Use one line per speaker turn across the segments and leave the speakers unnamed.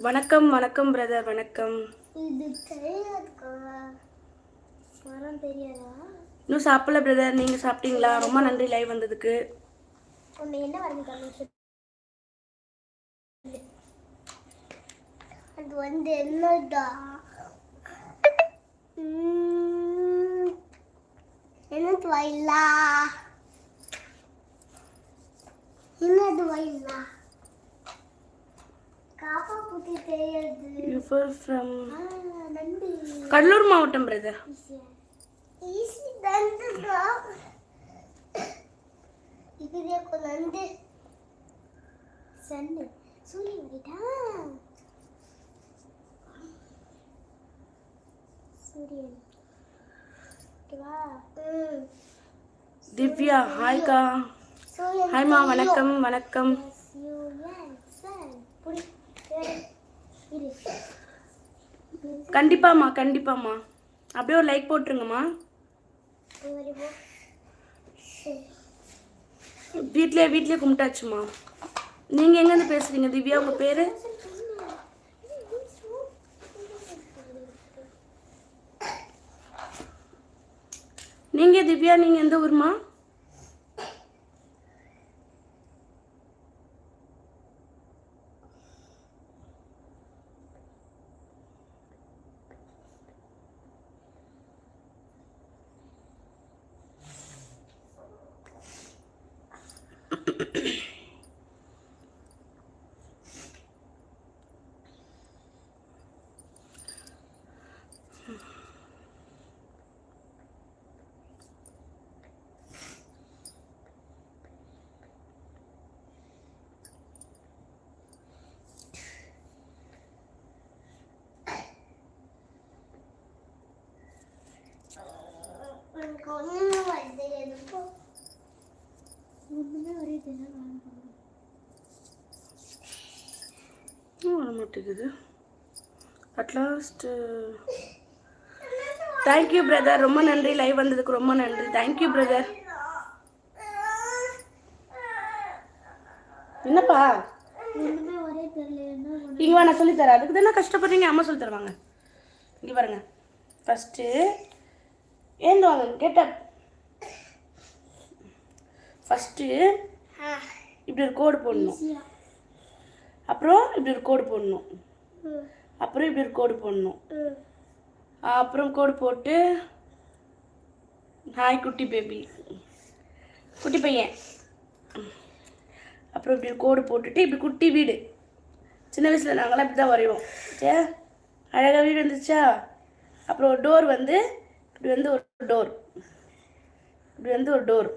வணக்கம் வணக்கம் பிரதர் வணக்கம்.
இது தெரியாதுக்கா. மரம் தெரியாதா?
இன்னும் சாப்பிடல பிரதர். நீங்கள் சாப்பிட்டீங்களா? ரொம்ப நன்றி லைவ் வந்ததுக்கு.
உன்னை என்ன வரைஞ்சிக்காம அது வந்து என்னடா? என்னது வயலா? என்னது வயலா? காப்பா புத்தி தெரியாது.
You are from
நண்டு.
கடலூர் மாவட்டம் பிரதர்.
ஈஸி நண்டுடா. இதுதே நண்டு. சன்னு சூரியன் கிட்டா. சூரியன். ஓகேவா?
திவ்யா ஹாய்க்கா. ஹாய்மா வணக்கம் வணக்கம். கண்டிப்பாம்மா கண்டிப்பாம்மா. அப்படியே ஒரு லைக் போட்டுருங்கம்மா. வீட்லயே கும்பிட்டாச்சுமா. நீங்கள் எங்கேருந்து பேசுகிறீங்க திவ்யா? உங்கள் பேர்? நீங்கள் திவ்யா நீங்கள் எந்த ஊர்மா? வர மாட்டேங்குது. At last thank you brother. ரொம்ப நன்றி லைவ் வந்ததுக்கு ரொம்ப நன்றி. Thank you brother. என்னப்பா இங்கே வா, நான் சொல்லித்தரேன். அதுக்கு தானே கஷ்டப்படுறீங்க. அம்மா சொல்லி தருவாங்க. இங்கே பாருங்க. ஃபஸ்ட்டு ஏந்து வாங்க. கெட்டப். ஃபஸ்ட்டு இப்படி ஒரு கோடு போடணும். அப்புறம் இப்படி ஒரு கோடு போடணும். அப்புறம் இப்படி ஒரு கோடு போடணும். அப்புறம் கோடு போட்டு ஹாய் குட்டி பேபி, குட்டி பையன். அப்புறம் இப்படி ஒரு கோடு போட்டுட்டு இப்படி குட்டி வீடு. சின்ன வயசில் நாங்களாம் இப்படி தான் வரைவோம். சே அழகாக வீடு வந்துச்சா. அப்புறம் ஒரு டோர் வந்து இப்படி வந்து ஒரு டோர், இப்படி வந்து ஒரு டோர்.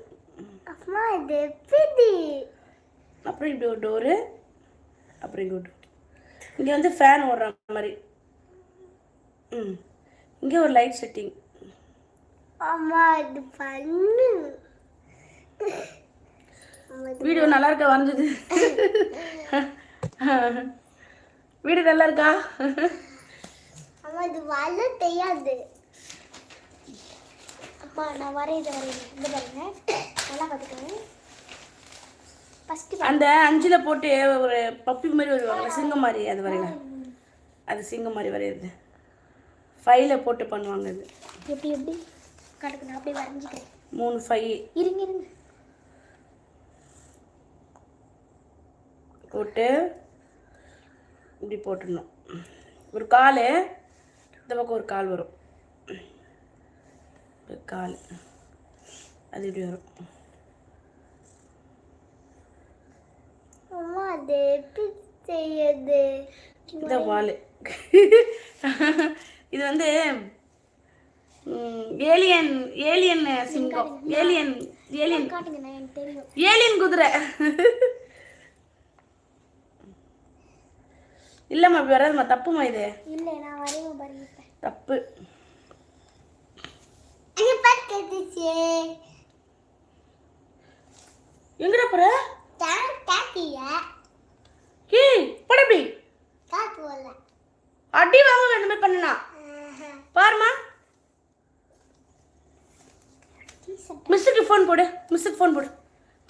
அப்புறம் இப்படி ஒரு டோரு. அப்புறம் இங்கே ஒரு டோர். இங்கே வந்து ஃபேன் ஓடுற மாதிரி. இங்கே ஒரு லைட் செட்டிங்.
அம்மா இது பண்ணு.
வீடியோ நல்லா இருக்கா? வரைஞ்சது வீடு நல்லா இருக்கா?
அம்மா இது வர தெரியாது. அப்பா நான் வரையறேன். இந்த பாருங்க நல்லா பார்த்துக்கோங்க.
அந்த 5ல் போட்டு ஒரு பப்பி மாதிரி வருவாங்க, சிங்கம் மாதிரி. அது வரையில அது சிங்கம் மாதிரி வரையிறது 5ல் போட்டு பண்ணுவாங்க. அது
எப்படி எப்படி காட்டுக்கு நான் அப்படியே வரைஞ்சிக்கிறேன்.
3 5
இருங்க
போட்டு இப்படி போட்டுடணும். ஒரு கால் இந்த பக்கம் ஒரு கால் வரும். ஒரு கால் அது இப்படி வரும்.
அம்மா அது எப்படி செய்யுது?
இந்த வால் இது வந்து ஏலியன் சிங்கம், ஏலியன்
காட்டுங்க நான் எனக்கு தெரியும்.
ஏலியன் குதிரை. இல்லைம்மா இப்படி வராதும்மா. தப்புமா இது.
இல்லை நான் வரையும் பாருங்க.
தப்பு. எங்கடா போற? படப்பி அடி வாங்க இந்த மாதிரி பண்ணுனா பாருமா. மிஸ்ஸுக்கு ஃபோன் போடு.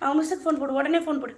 அவங்க மிஸ்ஸுக்கு ஃபோன் போடு. உடனே ஃபோன் போடு.